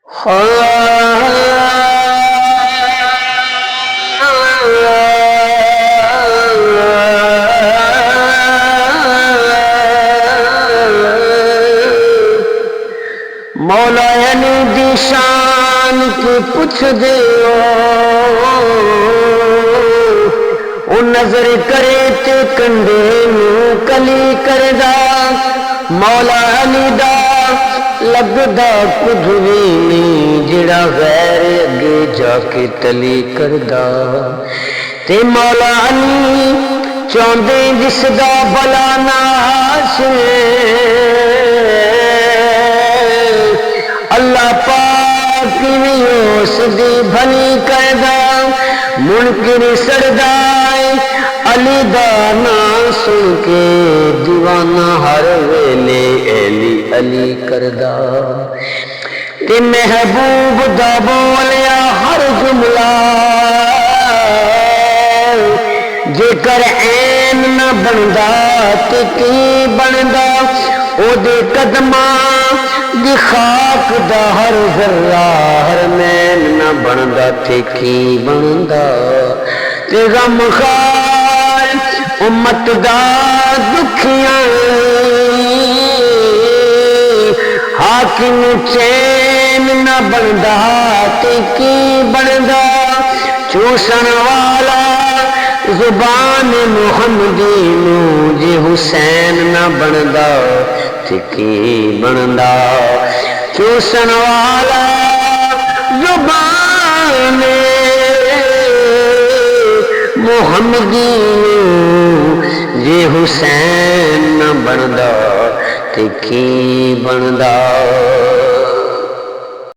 مولا علی دی شان کی پوچھ دیو، او نظر کرے تے کنڈے نوں کلی کردا، مولا علی دا لگدا کچھ وی نہیں جڑا غیر اگے جا کے تلی کردا، تے مولا علی چاہندے جس دا بلا نہ اللہ پاک بھی اس دی بھلی کردا، منکر سردائے علی دا نام سن کے دیوانہ ہر ویلے علی علی کردا، تے محبوب دا بولیا ہر جملہ جے کر عین نہ بندا تے کی بندا، او دے قدماں دی خاک دا ہر ذرہ ہر مین نہ بندا تے کی بندا، تے غم خار امت دا دکھیاں حاکم چین نہ بندا تے کی بندا، چوسن والا زبان محمدی نو جے حسین نہ بندا تے کی بندا، چوسن والا زبان محمدی نو جے حسین نہ بندا تے کی بندا۔